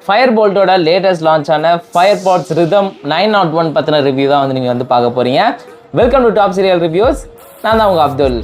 FireBolttோட latest launch ஆன Firepods Rhythm 901 பத்தின review தான் வந்து நீங்க வந்து பார்க்க போறீங்க. Welcome to top serial reviews. நான் தான் உங்க அப்துல்.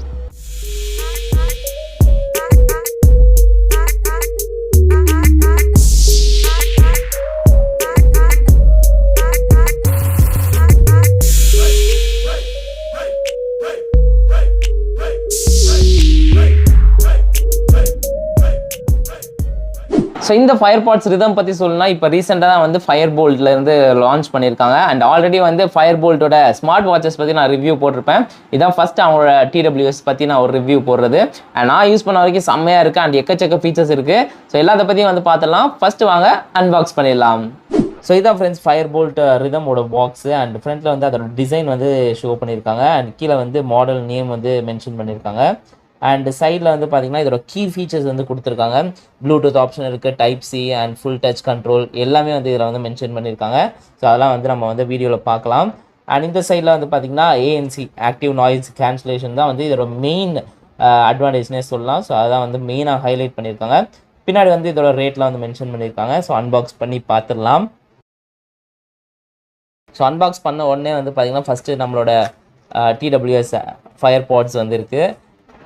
ஸோ இந்த Firepods Rhythm பற்றி சொல்லணும்னா இப்போ ரீசெண்டாக தான் வந்து FireBolttலேருந்து லான்ச் பண்ணியிருக்காங்க. அண்ட் ஆல்ரெடி வந்து FireBolttோட ஸ்மார்ட் வாட்சஸ் பற்றி நான் ரிவ்யூ போட்டிருப்பேன். இதான் ஃபஸ்ட் அவங்களோட TWS பற்றி நான் ஒரு ரிவ்யூ போடுறது. அண்ட் நான் யூஸ் பண்ண வரைக்கும் செம்மையாக இருக்குது அண்ட் எக்கச்சக்க ஃபீச்சர்ஸ் இருக்குது. ஸோ எல்லாத்த பற்றியும் வந்து பார்த்துடலாம். ஃபஸ்ட்டு வாங்க அன்பாக்ஸ் பண்ணிடலாம். ஸோ இதான் ஃப்ரெண்ட்ஸ் Fireboltt Rhythmோட பாக்ஸு. அண்ட் ஃப்ரண்ட்டில் வந்து அதோட டிசைன் வந்து ஷோ பண்ணியிருக்காங்க. அண்ட் கீழே வந்து மாடல் நேம் வந்து மென்ஷன் பண்ணியிருக்காங்க. அண்ட் சைடில் வந்து பார்த்தீங்கன்னா இதோட கீ ஃபீச்சர்ஸ் வந்து கொடுத்துருக்காங்க. ப்ளூடூத் ஆப்ஷன் இருக்குது, type C and full touch control எல்லாமே வந்து இதில் வந்து மென்ஷன் பண்ணியிருக்காங்க. ஸோ அதெல்லாம் வந்து நம்ம வந்து வீடியோவில் பார்க்கலாம். அண்ட் இந்த சைடில் வந்து பார்த்திங்கன்னா ANC ஆக்டிவ் நாய்ஸ் கேன்சலேஷன் தான் வந்து இதோட மெயின் அட்வான்டேஜ்னே சொல்லலாம். ஸோ அதான் வந்து மெயினாக ஹைலைட் பண்ணியிருக்காங்க. பின்னாடி வந்து இதோட ரேட்லாம் வந்து மென்ஷன் பண்ணியிருக்காங்க. ஸோ அன்பாக்ஸ் பண்ணி பார்த்துடலாம். ஸோ அன்பாக்ஸ் பண்ண உடனே வந்து பார்த்திங்கன்னா ஃபஸ்ட்டு நம்மளோட TWS Firepods வந்து இருக்குது.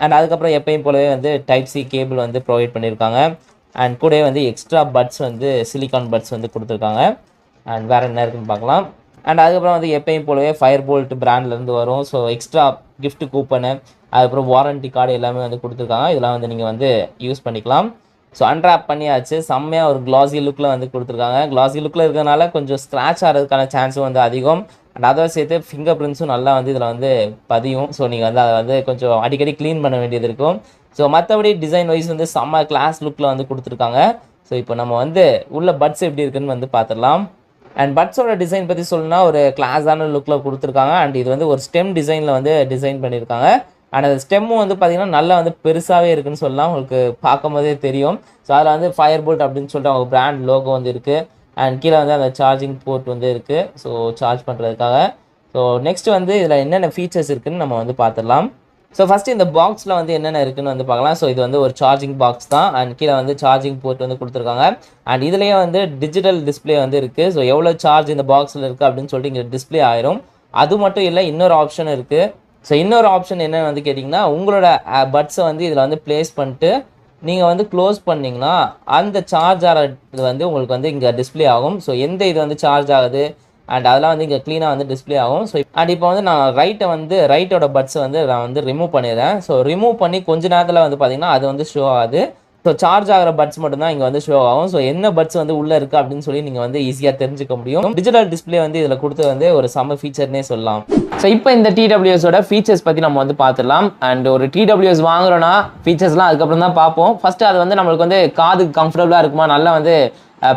அண்ட் அதுக்கப்புறம் எப்பயும் போலவே வந்து டைப் சி கேபிள் வந்து ப்ரொவைட் பண்ணியிருக்காங்க. அண்ட் கூடவே வந்து எக்ஸ்ட்ரா பட்ஸ் வந்து சிலிக்கான் பட்ஸ் வந்து கொடுத்துருக்காங்க. அண்ட் வேறு என்ன இருக்குன்னு பார்க்கலாம். அண்ட் அதுக்கப்புறம் வந்து எப்பயும் போலவே FireBoltt பிராண்ட்லேருந்து வரும். ஸோ எக்ஸ்ட்ரா கிஃப்ட் கூப்பனு, அதுக்கப்புறம் வாரண்டி கார்டு எல்லாமே வந்து கொடுத்துருக்காங்க. இதெல்லாம் வந்து நீங்கள் வந்து யூஸ் பண்ணிக்கலாம். ஸோ அன்ராப் பண்ணியாச்சு. செம்மையாக ஒரு கிளாஸி லுக்கில் வந்து கொடுத்துருக்காங்க. கிளாஸி லுக்கில் இருக்கிறதுனால கொஞ்சம் ஸ்க்ராட்ச் ஆகிறதுக்கான சான்ஸும் வந்து அதிகம். அண்ட் அதோட சேர்த்து ஃபிங்கர் பிரிண்ட்ஸும் நல்லா வந்து இதில் வந்து பதியும். ஸோ நீங்கள் வந்து அதை வந்து கொஞ்சம் அடிக்கடி க்ளீன் பண்ண வேண்டியது இருக்கும். ஸோ மற்றபடி டிசைன் வைஸ் வந்து செம்ம கிளாஸ் லுக்கில் வந்து கொடுத்துருக்காங்க. ஸோ இப்போ நம்ம வந்து உள்ள பட்ஸ் எப்படி இருக்குன்னு வந்து பார்த்துடலாம். அண்ட் பட்ஸோட டிசைன் பற்றி சொல்லணும்னா ஒரு கிளாஸான லுக்கில் கொடுத்துருக்காங்க. அண்ட் இது வந்து ஒரு ஸ்டெம் டிசைனில் வந்து டிசைன் பண்ணியிருக்காங்க. அண்ட் அந்த ஸ்டெம்மும் வந்து பார்த்திங்கன்னா நல்லா வந்து பெருசாகவே இருக்குதுன்னு சொல்லலாம். உங்களுக்கு பார்க்கும் போதே தெரியும். ஸோ அதில் வந்து FireBoltt அப்படின்னு சொல்லிட்டு அவங்க பிராண்ட் லோகோ வந்து இருக்குது. அண்ட் கீழே வந்து அந்த சார்ஜிங் போர்ட் வந்து இருக்குது. ஸோ சார்ஜ் பண்ணுறதுக்காக. ஸோ நெக்ஸ்ட்டு வந்து இதில் என்னென்ன ஃபீச்சர்ஸ் இருக்குதுன்னு நம்ம வந்து பார்த்துடலாம். ஸோ ஃபஸ்ட்டு இந்த பாக்ஸில் வந்து என்னென்ன இருக்குதுன்னு வந்து பார்க்கலாம். ஸோ இது வந்து ஒரு சார்ஜிங் பாக்ஸ் தான். அண்ட் கீழே வந்து சார்ஜிங் போர்ட் வந்து கொடுத்துருக்காங்க. அண்ட் இதுலேயே வந்து டிஜிட்டல் டிஸ்பிளே வந்து இருக்குது. ஸோ எவ்வளோ சார்ஜ் இந்த பாக்ஸில் இருக்குது அப்படின்னு சொல்லிட்டு இங்கே டிஸ்பிளே ஆயிரும். அது மட்டும் இல்லை, இன்னொரு ஆப்ஷன் இருக்குது. ஸோ இன்னொரு ஆப்ஷன் என்னென்னு வந்து கேட்டிங்கன்னா, உங்களோட பட்ஸை வந்து இதில் வந்து ப்ளேஸ் பண்ணிட்டு நீங்கள் வந்து க்ளோஸ் பண்ணிங்கன்னா அந்த சார்ஜ் ஆகிற இது வந்து உங்களுக்கு வந்து இங்கே டிஸ்பிளே ஆகும். ஸோ எந்த இது வந்து சார்ஜ் ஆகுது அண்ட் அதெல்லாம் வந்து இங்கே க்ளீனாக வந்து டிஸ்பிளே ஆகும். ஸோ அண்ட் இப்போ வந்து நான் ரைட்டோட பட்ஸை வந்து நான் வந்து ரிமூவ் பண்ணிடுறேன். ஸோ ரிமூவ் பண்ணி கொஞ்ச நேரத்தில் வந்து பார்த்திங்கன்னா அது வந்து ஷோ ஆகுது. ஸோ சார்ஜ் ஆகிற பட்ஸ் மட்டும்தான் இங்கே வந்து ஷோ ஆகும். ஸோ என்ன பட்ஸ் வந்து உள்ளே இருக்குது அப்படின்னு சொல்லி நீங்கள் வந்து ஈஸியாக தெரிஞ்சுக்க முடியும். டிஜிட்டல் டிஸ்பிளே வந்து இதில் கொடுத்து வந்து ஒரு செம்ம ஃபீச்சர்னே சொல்லலாம். ஸோ இப்போ இந்த TWSோட ஃபீச்சர்ஸ் பற்றி நம்ம வந்து பார்த்துடலாம். அண்ட் ஒரு TWS வாங்குறோன்னா ஃபீச்சர்ஸ்லாம் அதுக்கப்புறம் தான் பார்ப்போம். ஃபஸ்ட்டு அது வந்து நம்மளுக்கு வந்து காதுக்கு கம்ஃபர்டபுளாக இருக்குமா, நல்லா வந்து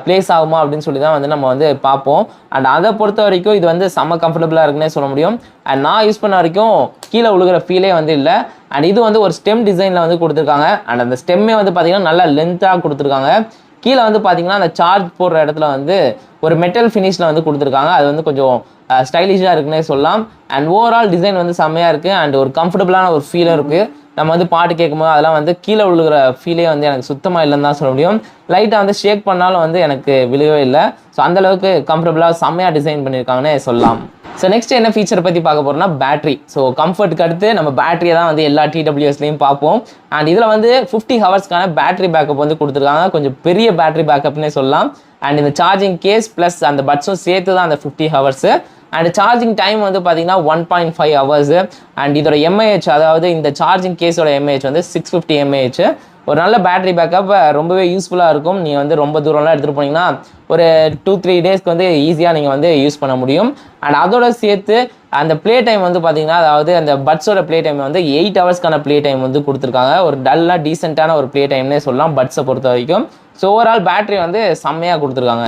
ப்ளேஸ் ஆகுமா அப்படின்னு சொல்லி தான் வந்து நம்ம வந்து பார்ப்போம். அண்ட் அதை பொறுத்த வரைக்கும் இது வந்து செம்ம கம்ஃபர்டபுளாக இருக்குன்னே சொல்ல முடியும். அண்ட் நான் யூஸ் பண்ண வரைக்கும் கீழே விழுகிற ஃபீலே வந்து இல்லை. அண்ட் இது வந்து ஒரு ஸ்டெம் டிசைனில் வந்து கொடுத்துருக்காங்க. அண்ட் அந்த ஸ்டெம்மே வந்து பார்த்திங்கன்னா நல்லா லென்த்தாக கொடுத்துருக்காங்க. கீழே வந்து பார்த்திங்கன்னா அந்த சார்ஜ் போடுற இடத்துல வந்து ஒரு மெட்டல் ஃபினிஷில் வந்து கொடுத்துருக்காங்க. அது வந்து கொஞ்சம் ஸ்டைலிஷாக இருக்குன்னே சொல்லலாம். அண்ட் ஓவரால் டிசைன் வந்து செம்மையாக இருக்குது. அண்ட் ஒரு கம்ஃபர்டபுளான ஒரு ஃபீலும் இருக்குது. நம்ம வந்து பாட்டு கேட்கும்போது அதெல்லாம் வந்து கீழே விழுகிற ஃபீலே வந்து எனக்கு சுத்தமாக இல்லைன்னு தான் சொல்ல முடியும். லைட்டாக வந்து ஷேக் பண்ணாலும் வந்து எனக்கு விழுகவே இல்லை. ஸோ அந்தளவுக்கு கம்ஃபர்டபுளாக செம்மையாக டிசைன் பண்ணியிருக்காங்கன்னே சொல்லலாம். ஸோ நெக்ஸ்ட் என்ன ஃபீச்சர் பற்றி பார்க்க போகிறோம்னா பேட்டரி. ஸோ கம்ஃபர்ட்டுக்கு அடுத்து நம்ம பேட்டரியை தான் வந்து எல்லா TWSலையும் பார்ப்போம். அண்ட் இதில் வந்து 50 ஹவர்ஸ்க்கான பேட்டரி பேக்கப் வந்து கொடுத்துருக்காங்க. கொஞ்சம் பெரிய பேட்டரி பேக்கப்னே சொல்லலாம். அண்ட் இந்த சார்ஜிங் கேஸ் ப்ளஸ் அந்த பட்ஸும் சேர்த்து தான் அந்த 50 ஹவர்ஸு. அண்ட் சார்ஜிங் டைம் வந்து பார்த்திங்கன்னா 1.5 ஹவர்ஸு. அண்ட் இதோட MAH, அதாவது இந்த சார்ஜிங் கேஸோட MAH வந்து 650 mAh. ஒரு நல்ல பேட்டரி பேக்கப் ரொம்பவே யூஸ்ஃபுல்லாக இருக்கும். நீங்கள் வந்து ரொம்ப தூரம்லாம் எடுத்துகிட்டு போனீங்கன்னா ஒரு 2-3 டேஸ்க்கு வந்து ஈஸியாக நீங்கள் வந்து யூஸ் பண்ண முடியும். அண்ட் அதோட சேர்த்து அந்த ப்ளே டைம் வந்து பார்த்திங்கன்னா, அதாவது அந்த பட்ஸோட ப்ளே டைம் வந்து 8 ஹவர்ஸ்க்கான ப்ளே டைம் வந்து கொடுத்துருக்காங்க. ஒரு டல்லாக டீசெண்டான ஒரு ப்ளே டைம்னே சொல்லலாம் பட்ஸை பொறுத்த வரைக்கும். ஸோ ஓவரால் பேட்டரி வந்து செம்மையாக கொடுத்துருக்காங்க.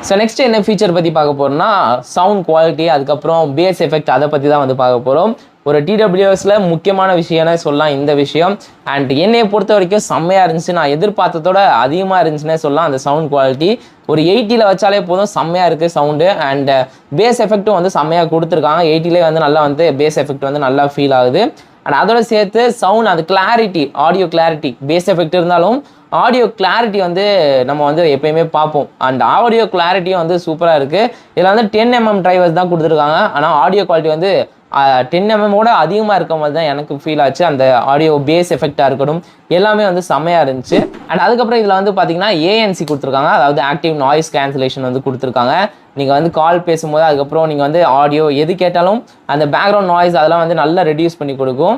ஸோ நெக்ஸ்ட் என்ன ஃபீச்சர் பற்றி பார்க்க போகிறோம்னா சவுண்ட் குவாலிட்டி, அதுக்கப்புறம் பேஸ் எஃபெக்ட், அதை பற்றி தான் வந்து பார்க்க போகிறோம். ஒரு TWSல முக்கியமான விஷயம்னே சொல்லலாம் இந்த விஷயம். அண்ட் என்னையை பொறுத்த வரைக்கும் செம்மையாக இருந்துச்சு. நான் எதிர்பார்த்ததோட அதிகமாக இருந்துச்சுன்னே சொல்லலாம். அந்த சவுண்ட் குவாலிட்டி ஒரு 80ல் வச்சாலே போதும், செம்மையாக இருக்குது சவுண்டு. அண்ட் பேஸ் எஃபெக்ட்டும் வந்து செம்மையாக கொடுத்துருக்காங்க. 80லே வந்து நல்லா வந்து பேஸ் எஃபெக்ட் வந்து நல்லா ஃபீல் ஆகுது. அண்ட் அதோட சேர்த்து சவுண்ட், அது clarity, audio clarity, bass effect இருந்தாலும் ஆடியோ கிளாரிட்டி வந்து நம்ம வந்து எப்பயுமே பார்ப்போம். அந்த ஆடியோ கிளாரிட்டியும் வந்து சூப்பராக இருக்குது. இதில் வந்து 10mm டிரைவர்ஸ் தான் கொடுத்துருக்காங்க. ஆனால் ஆடியோ குவாலிட்டி வந்து 10mm அதிகமாக இருக்க மாதிரி தான் எனக்கு ஃபீல் ஆச்சு. அந்த ஆடியோ பேஸ் எஃபெக்டாக இருக்கட்டும் எல்லாமே வந்து செம்மையாக இருந்துச்சு. அண்ட் அதுக்கப்புறம் இதில் வந்து பார்த்தீங்கன்னா ANC கொடுத்துருக்காங்க, அதாவது ஆக்டிவ் நாய்ஸ் கேன்சலேஷன் வந்து கொடுத்துருக்காங்க. நீங்கள் வந்து கால் பேசும்போது அதுக்கப்புறம் நீங்கள் வந்து ஆடியோ எது கேட்டாலும் அந்த பேக்ரவுண்ட் நாய்ஸ் அதெல்லாம் வந்து நல்லா ரெடியூஸ் பண்ணி கொடுக்கும்.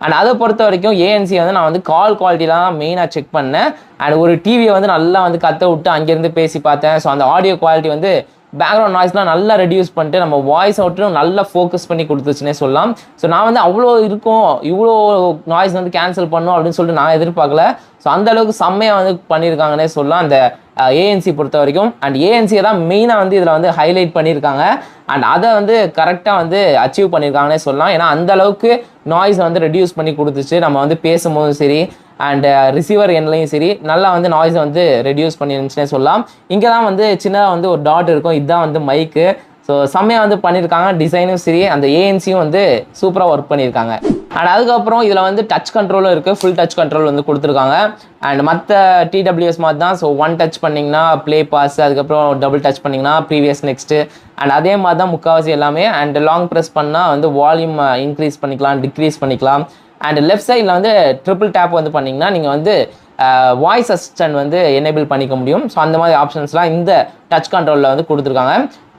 அண்ட் அதை பொறுத்த வரைக்கும் ANC வந்து நான் வந்து கால் குவாலிட்டிலாம் மெயினாக செக் பண்ணேன். அண்ட் ஒரு டிவியை வந்து நல்லா வந்து கத்த விட்டு அங்கேருந்து பேசி பார்த்தேன். ஸோ அந்த ஆடியோ குவாலிட்டி வந்து பேக்ரவுண்ட் நாய்ஸ்லாம் நல்லா ரெடியூஸ் பண்ணிட்டு நம்ம வாய்ஸ் அவுட்டும் நல்லா ஃபோக்கஸ் பண்ணி கொடுத்துச்சுன்னே சொல்லலாம். ஸோ நான் வந்து அவ்வளோ இருக்கும், இவ்வளோ நாய்ஸ் வந்து கேன்சல் பண்ணும் அப்படின்னு சொல்லிட்டு நான் எதிர்பார்க்கல. ஸோ அந்த அளவுக்கு செம்மையாக வந்து பண்ணியிருக்காங்கன்னே சொல்லலாம் அந்த ANC பொறுத்த வரைக்கும். அண்ட் ANCயை தான் மெயினாக வந்து இதில் வந்து ஹைலைட் பண்ணியிருக்காங்க. அண்ட் அதை வந்து கரெக்டாக வந்து அச்சீவ் பண்ணியிருக்காங்கன்னே சொல்லலாம். ஏன்னா அந்த அளவுக்கு நாய்ஸை வந்து ரெடியூஸ் பண்ணி கொடுத்துச்சு. நம்ம வந்து பேசும்போதும் சரி அண்ட் ரிசீவர் எண்ட்லையும் சரி நல்லா வந்து நாய்ஸை வந்து ரெடியூஸ் பண்ணிருந்துச்சுன்னே சொல்லலாம். இங்கே தான் வந்து சின்னதாக வந்து ஒரு டாட் இருக்கும், இதுதான் வந்து மைக்கு. ஸோ செம்மையாக வந்து பண்ணியிருக்காங்க. டிசைனும் சரி அந்த ANCயும் வந்து சூப்பராக ஒர்க் பண்ணியிருக்காங்க. அண்ட் அதுக்கப்புறம் இதில் வந்து டச் கண்ட்ரோலும் இருக்குது, ஃபுல் டச் கண்ட்ரோல் வந்து கொடுத்துருக்காங்க. அண்ட் மற்ற TWS மாதிரி தான். ஸோ 1 டச் பண்ணிங்கன்னா ப்ளே பாஸ், அதுக்கப்புறம் டபுள் டச் பண்ணிங்கன்னா ப்ரீவியஸ் நெக்ஸ்ட்டு. அண்ட் அதே மாதிரி தான் முக்கால்வாசி எல்லாமே. அண்ட் லாங் ப்ரெஸ் பண்ணால் வந்து வால்யூம் இன்க்ரீஸ் பண்ணிக்கலாம், டிக்ரீஸ் பண்ணிக்கலாம். அண்ட் லெஃப்ட் சைடில் வந்து ட்ரிபிள் டேப் வந்து பண்ணிங்கன்னா நீங்கள் வந்து வாய்ஸ் அசிஸ்டன்ட் வந்து எனேபிள் பண்ணிக்க முடியும். ஸோ அந்த மாதிரி ஆப்ஷன்ஸ்லாம் இந்த டச் கண்ட்ரோலில் வந்து கொடுத்துருக்காங்க.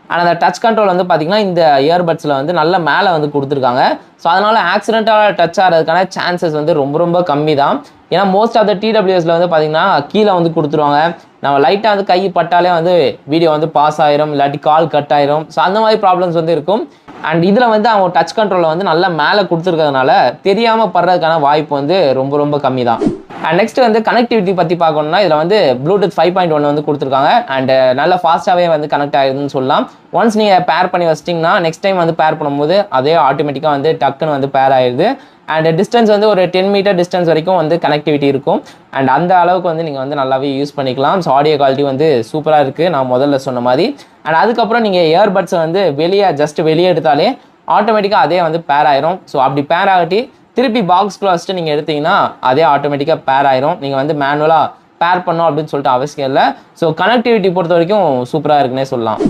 ஆனால் அந்த டச் கண்ட்ரோல் வந்து பார்த்திங்கன்னா இந்த இயர்பட்ஸில் வந்து நல்ல மேலே வந்து கொடுத்துருக்காங்க. ஸோ அதனால் ஆக்சிடென்ட்டாக டச் ஆகிறதுக்கான சான்சஸ் வந்து ரொம்ப ரொம்ப கம்மி தான். ஏன்னா மோஸ்ட் ஆஃப் த TWSல வந்து பார்த்திங்கன்னா கீழே வந்து கொடுத்துருவாங்க. நம்ம லைட்டாக வந்து கை பட்டாலே வந்து வீடியோ வந்து பாஸ் ஆயிரும், இல்லாட்டி கால் கட் ஆயிரும். ஸோ அந்த மாதிரி ப்ராப்ளம்ஸ் வந்து இருக்கும். அண்ட் இதில் வந்து அவங்க டச் கண்ட்ரோலில் வந்து நல்லா மேலே கொடுத்துருக்கிறதுனால தெரியாமல் படுறதுக்கான வாய்ப்பு வந்து ரொம்ப ரொம்ப கம்மி தான். அண்ட் நெக்ஸ்ட் வந்து கனெக்டிவிட்டி பற்றி பார்க்கணும்னா இதில் வந்து ப்ளூடூத் 5.1 வந்து கொடுத்துருக்காங்க. அண்ட் நல்லா ஃபாஸ்ட்டாகவே வந்து கனெக்ட் ஆகிடுதுன்னு சொல்லலாம். ஒன்ஸ் நீங்கள் பேர் பண்ணி வச்சிட்டிங்கன்னா நெக்ஸ்ட் டைம் வந்து பேர் பண்ணும்போது அதே ஆட்டோமேட்டிக்காக வந்து டக்குன்னு வந்து பேர் ஆகிடுது. அண்ட் டிஸ்டன்ஸ் வந்து ஒரு 10 மீட்டர் டிஸ்டன்ஸ் வரைக்கும் வந்து கனெக்டிவிட்டி இருக்கும். அண்ட் அந்த அளவுக்கு வந்து நீங்கள் வந்து நல்லாவே யூஸ் பண்ணிக்கலாம். ஸோ ஆடியோ குவாலிட்டி வந்து சூப்பராக இருக்குது நான் முதல்ல சொன்ன மாதிரி. அண்ட் அதுக்கப்புறம் நீங்கள் இயர்பட்ஸை வந்து வெளியே எடுத்தாலே ஆட்டோமேட்டிக்காக அதே வந்து பேர் ஆயிரும். ஸோ அப்படி பேர் ஆகட்டி திருப்பி பாக்ஸ்குள்ளே வச்சுட்டு நீங்கள் எடுத்திங்கன்னா அதே ஆட்டோமேட்டிக்காக பேர் ஆயிரும். நீங்கள் வந்து மேனுவலாக பேர் பண்ணோம் அப்படின்னு சொல்லிட்டு அவசியம் இல்லை. ஸோ கனெக்டிவிட்டி பொறுத்த வரைக்கும் சூப்பராக இருக்குன்னே சொல்லலாம்.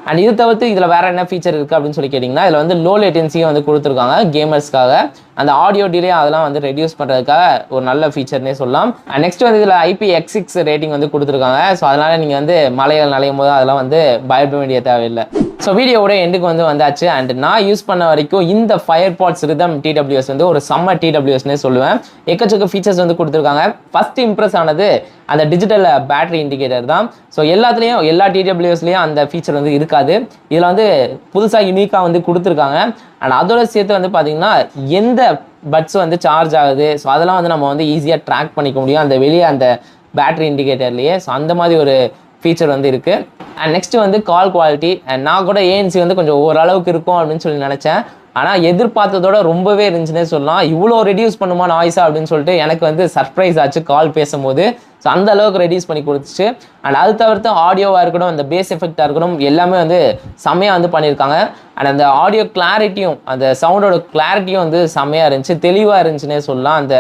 அண்ட் இது தவிர்த்து இதில் வேறு என்ன ஃபீச்சர் இருக்குது அப்படின்னு சொல்லி கேட்டிங்கன்னா இதில் வந்து லோ லேட்டன்சியும் வந்து கொடுத்துருக்காங்க கேமர்ஸ்க்காக. அந்த ஆடியோ டிலே அதெல்லாம் வந்து ரெடியூஸ் பண்ணுறதுக்காக ஒரு நல்ல ஃபீச்சர்னே சொல்லலாம். அண்ட் நெக்ஸ்ட் வந்து இதில் IPX6 ரேட்டிங் வந்து கொடுத்துருக்காங்க. ஸோ அதனால் நீங்கள் வந்து மலைகள் நலையும் போது அதெல்லாம் வந்து பயப்பட வேண்டிய தேவையில்லை. ஸோ வீடியோவோட எண்டுக்கு வந்து வந்தாச்சு. அண்ட் நான் யூஸ் பண்ண வரைக்கும் இந்த Firepods Rhythm TWS வந்து ஒரு செம்ம TWSனே சொல்லுவேன். எக்கச்சக்க ஃபீச்சர்ஸ் வந்து கொடுத்துருக்காங்க. ஃபர்ஸ்ட் இம்ப்ரெஸ் ஆனது அந்த டிஜிட்டல் பேட்டரி இண்டிகேட்டர் தான். ஸோ எல்லா TWSலேயும் அந்த ஃபீச்சர் வந்து இருக்காது. இதில் வந்து புதுசாக யூனிக்காக வந்து கொடுத்துருக்காங்க. அண்ட் அதோட சேர்த்து வந்து பார்த்திங்கன்னா எந்த பட்ஸ் வந்து சார்ஜ் ஆகுது, ஸோ அதெல்லாம் வந்து நம்ம வந்து ஈஸியாக ட்ராக் பண்ணிக்க முடியும் அந்த வெளியே அந்த பேட்டரி இண்டிகேட்டர்லேயே. ஸோ அந்த மாதிரி ஒரு ஃபீச்சர் வந்து இருக்குது. அண்ட் நெக்ஸ்ட் வந்து கால் குவாலிட்டி. அண்ட் நான் கூட ANC வந்து கொஞ்சம் ஓரளவுக்கு இருக்கும் அப்படின்னு சொல்லி நினச்சேன். ஆனால் எதிர்பார்த்ததோட ரொம்பவே இருந்துச்சுன்னே சொல்லலாம். இவ்வளோ ரெடியூஸ் பண்ணுமா நாய்ஸா அப்படின்னு சொல்லிட்டு எனக்கு வந்து சர்ப்ரைஸ் ஆச்சு கால் பேசும்போது. ஸோ அந்த அளவுக்கு ரெடியூஸ் பண்ணி கொடுத்துச்சு. அண்ட் அது தவிர்த்து ஆடியோவாக இருக்கட்டும், அந்த பேஸ் எஃபெக்டாக இருக்கட்டும் எல்லாமே வந்து செம்மையாக வந்து பண்ணியிருக்காங்க. அண்ட் அந்த ஆடியோ கிளாரிட்டியும் அந்த சவுண்டோட கிளாரிட்டியும் வந்து செம்மையாக இருந்துச்சு, தெளிவாக இருந்துச்சுன்னே சொல்லலாம். அந்த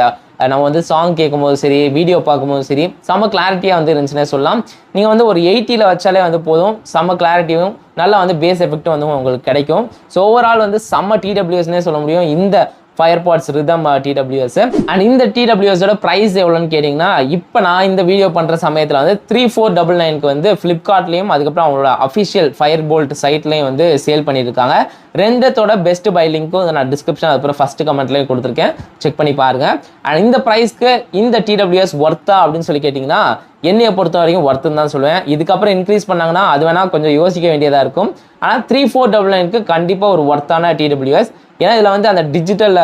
நம்ம வந்து சாங் கேட்கும்போது சரி, வீடியோ பார்க்கும்போது சரி செம்ம கிளாரிட்டியாக வந்து இருந்துச்சுன்னே சொல்லலாம். நீங்கள் வந்து ஒரு 80ல் வச்சாலே வந்து போதும், செம்ம கிளாரிட்டியும் நல்லா வந்து பேஸ் எஃபெக்ட்டும் வந்து உங்களுக்கு கிடைக்கும். ஸோ ஓவரால் வந்து செம்ம TWSனே சொல்ல முடியும் இந்த Firepods Rhythm TWS. அண்ட் இந்த TWSோட ப்ரைஸ் எவ்வளோன்னு கேட்டிங்கன்னா இப்போ நான் இந்த வீடியோ பண்ணுற சமயத்தில் வந்து 3499க்கு வந்து ஃப்ளிப்கார்ட்லேயும் அதுக்கப்புறம் அவங்களோட அஃபிஷியல் FireBoltt சைட்லேயும் வந்து சேல் பண்ணியிருக்காங்க. ரெண்டத்தோட பெஸ்ட் பை லிங்க்கும் நான் டிஸ்கிரிப்ஷன் அதுக்கப்புறம் ஃபஸ்ட்டு கமெண்ட்லேயும் கொடுத்துருக்கேன், செக் பண்ணி பாருங்கள். அண்ட் இந்த ப்ரைஸ்க்கு இந்த TWS ஒர்த்தா அப்படின்னு சொல்லி கேட்டிங்கன்னா என்னையை பொறுத்த வரைக்கும் ஒர்த்துன்னு தான் சொல்லுவேன். இதுக்கப்புறம் இன்க்ரீஸ் பண்ணாங்கன்னா அது வேணால் கொஞ்சம் யோசிக்க வேண்டியதாக இருக்கும். ஆனால் 3499க்கு கண்டிப்பாக ஒரு ஒர்த்தான TWS. ஏன்னா இதில் வந்து அந்த டிஜிட்டல்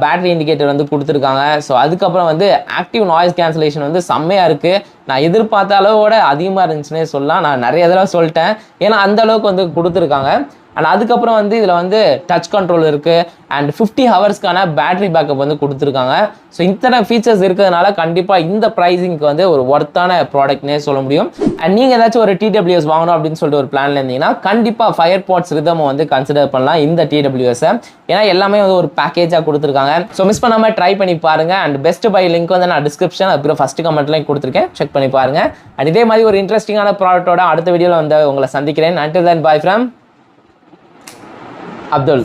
பேட்டரி இண்டிகேட்டர் வந்து கொடுத்துருக்காங்க. ஸோ அதுக்கப்புறம் வந்து ஆக்டிவ் நாய்ஸ் கேன்சலேஷன் வந்து செம்மையாக இருக்குது. நான் எதிர்பார்த்த அளவோட அதிகமாக இருந்துச்சுன்னே சொல்லலாம். நான் நிறைய தடவை சொல்லிட்டேன், ஏன்னா அந்த அளவுக்கு வந்து கொடுத்துருக்காங்க. அண்ட் அதுக்கப்புறம் வந்து இதில் வந்து டச் கண்ட்ரோல் இருக்குது அண்ட் 50 ஹவர்ஸ்க்கான பேட்டரி பேக்கப் வந்து கொடுத்துருக்காங்க. ஸோ இத்தனை ஃபீச்சர்ஸ் இருக்கிறதுனால கண்டிப்பாக இந்த ப்ரைஸிங்க்கு வந்து ஒரு ஒர்த்தான ப்ராடக்ட்னே சொல்ல முடியும். அண்ட் நீங்கள் ஏதாச்சும் ஒரு TWS வாங்கணும் அப்படின்னு சொல்லிட்டு ஒரு பிளான்ல இருந்தீங்கன்னா கண்டிப்பாக FirePods ரிதம் வந்து கன்சிடர் பண்ணலாம் இந்த TWS-ஐ. ஏன்னா எல்லாமே வந்து ஒரு பேக்கேஜாக கொடுத்துருக்காங்க. ஸோ மிஸ் பண்ணாமல் ட்ரை பண்ணி பாருங்கள். அண்ட் பெஸ்ட் பை லிங்க் வந்து நான் டிஸ்கிரிப்ஷன் அப்புறம் ஃபர்ஸ்ட் கமெண்ட்லையும் கொடுத்துருக்கேன், செக் பண்ணி பாருங்கள். அண்ட் இதே மாதிரி ஒரு இன்ட்ரெஸ்டிங்கான ப்ராடக்ட்டோட அடுத்த வீடியோவில் வந்து உங்களை சந்திக்கிறேன். Until then, bye from Abdul.